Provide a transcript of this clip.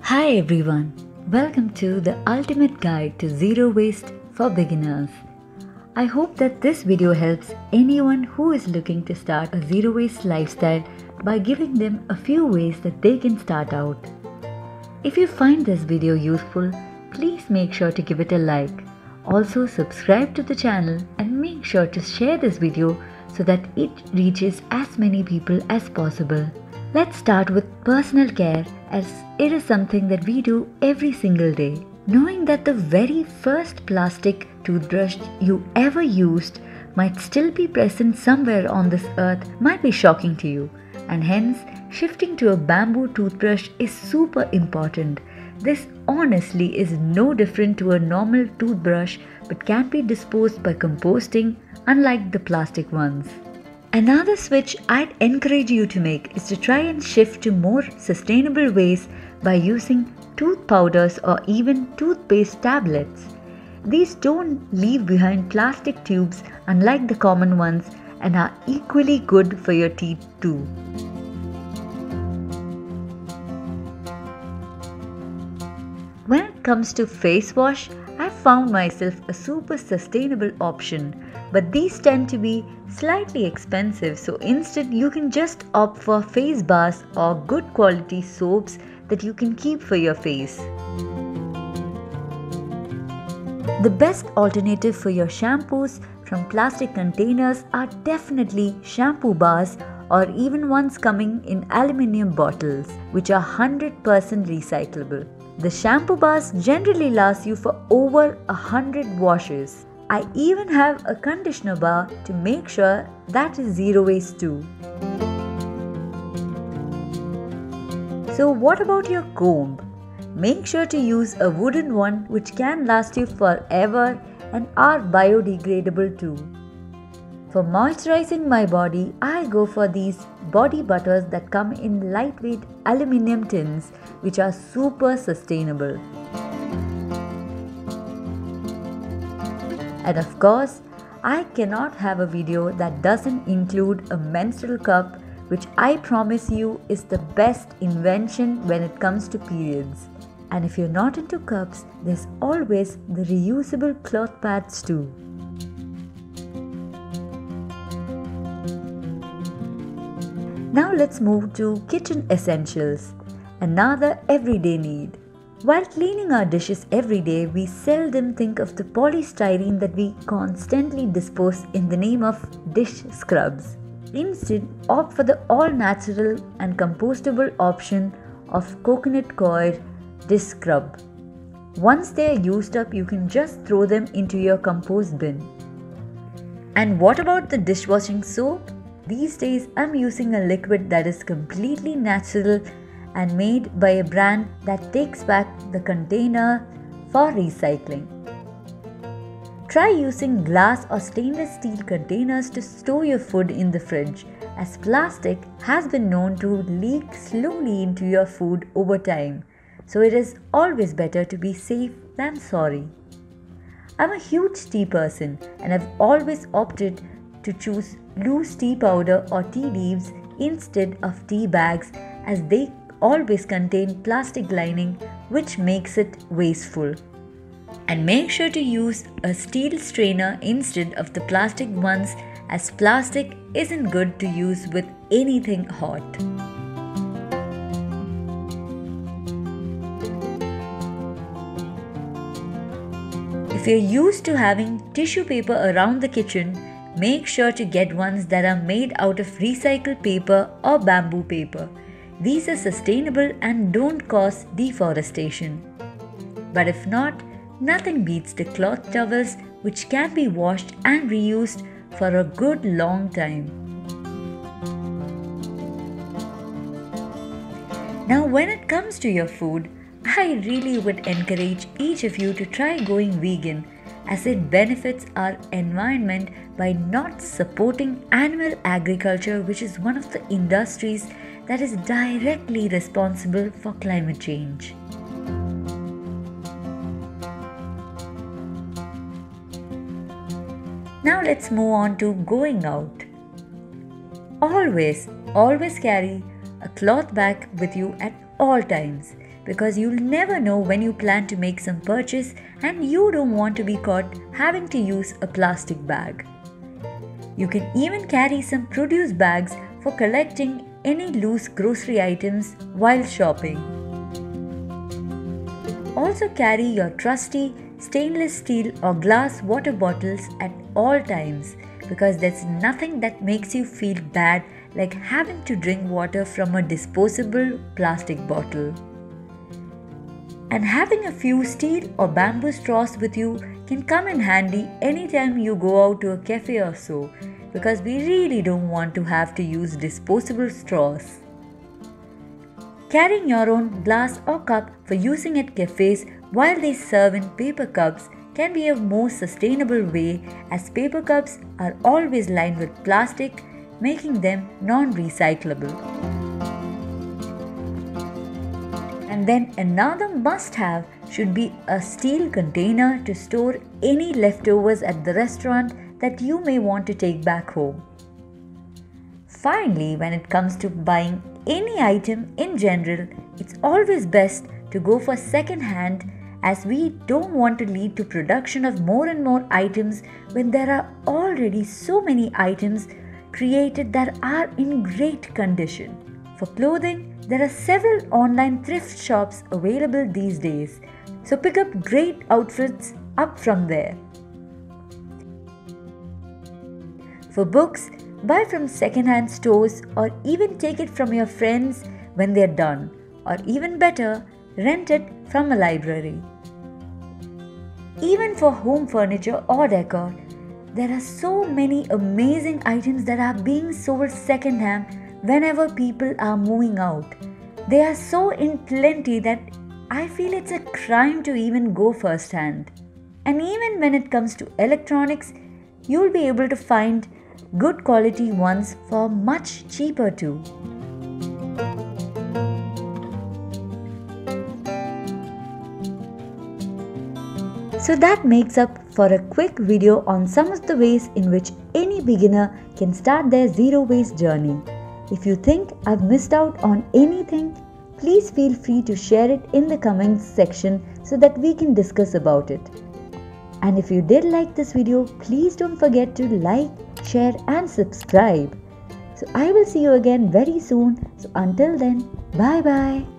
Hi everyone, welcome to the ultimate guide to zero waste for beginners. I hope that this video helps anyone who is looking to start a zero waste lifestyle by giving them a few ways that they can start out. If you find this video useful, please make sure to give it a like. Also subscribe to the channel and make sure to share this video so that it reaches as many people as possible. Let's start with personal care, as it is something that we do every single day. Knowing that the very first plastic toothbrush you ever used might still be present somewhere on this earth might be shocking to you, and hence shifting to a bamboo toothbrush is super important. This honestly is no different to a normal toothbrush but can be disposed by composting, unlike the plastic ones. Another switch I'd encourage you to make is to try and shift to more sustainable ways by using tooth powders or even toothpaste tablets. These don't leave behind plastic tubes unlike the common ones and are equally good for your teeth too. When it comes to face wash, I've found myself a super sustainable option, but these tend to be slightly expensive, so instead you can just opt for face bars or good quality soaps that you can keep for your face. The best alternative for your shampoos from plastic containers are definitely shampoo bars or even ones coming in aluminium bottles, which are 100% recyclable. The shampoo bars generally last you for over 100 washes. I even have a conditioner bar to make sure that is zero waste too. So what about your comb? Make sure to use a wooden one which can last you forever and are biodegradable too. For moisturizing my body, I go for these body butters that come in lightweight aluminium tins which are super sustainable. And of course, I cannot have a video that doesn't include a menstrual cup, which I promise you is the best invention when it comes to periods. And if you're not into cups, there's always the reusable cloth pads too. Now let's move to kitchen essentials, another everyday need. While cleaning our dishes every day, we seldom think of the polystyrene that we constantly dispose in the name of dish scrubs. Instead, opt for the all-natural and compostable option of coconut coir dish scrub. Once they are used up, you can just throw them into your compost bin. And what about the dishwashing soap? These days, I'm using a liquid that is completely natural and made by a brand that takes back the container for recycling. Try using glass or stainless steel containers to store your food in the fridge, as plastic has been known to leak slowly into your food over time, so it is always better to be safe than sorry. I'm a huge tea person and I've always opted to choose loose tea powder or tea leaves instead of tea bags, as they always contain plastic lining which makes it wasteful. And make sure to use a steel strainer instead of the plastic ones, as plastic isn't good to use with anything hot. If you're used to having tissue paper around the kitchen, make sure to get ones that are made out of recycled paper or bamboo paper. These are sustainable and don't cause deforestation. But if not, nothing beats the cloth towels which can be washed and reused for a good long time. Now when it comes to your food, I really would encourage each of you to try going vegan, as it benefits our environment by not supporting animal agriculture, which is one of the industries that is directly responsible for climate change. Now let's move on to going out. Always carry a cloth bag with you at all times, because you'll never know when you plan to make some purchase and you don't want to be caught having to use a plastic bag. You can even carry some produce bags for collecting any loose grocery items while shopping. Also carry your trusty stainless steel or glass water bottles at all times, because there's nothing that makes you feel bad like having to drink water from a disposable plastic bottle. And having a few steel or bamboo straws with you can come in handy anytime you go out to a cafe or so, because we really don't want to have to use disposable straws. Carrying your own glass or cup for using at cafes while they serve in paper cups can be a more sustainable way, as paper cups are always lined with plastic, making them non-recyclable. And then another must-have should be a steel container to store any leftovers at the restaurant that you may want to take back home. Finally, when it comes to buying any item in general, it's always best to go for second-hand, as we don't want to lead to production of more and more items when there are already so many items created that are in great condition. For clothing, there are several online thrift shops available these days, so pick up great outfits up from there. For books, buy from second-hand stores or even take it from your friends when they're done, or even better, rent it from a library. Even for home furniture or decor, there are so many amazing items that are being sold second-hand whenever people are moving out. They are so in plenty that I feel it's a crime to even go first-hand. And even when it comes to electronics, you'll be able to find good quality ones for much cheaper too. So that makes up for a quick video on some of the ways in which any beginner can start their zero waste journey. If you think I've missed out on anything, please feel free to share it in the comments section so that we can discuss about it. And if you did like this video, please don't forget to like, share and subscribe. So I will see you again very soon. So until then, bye bye.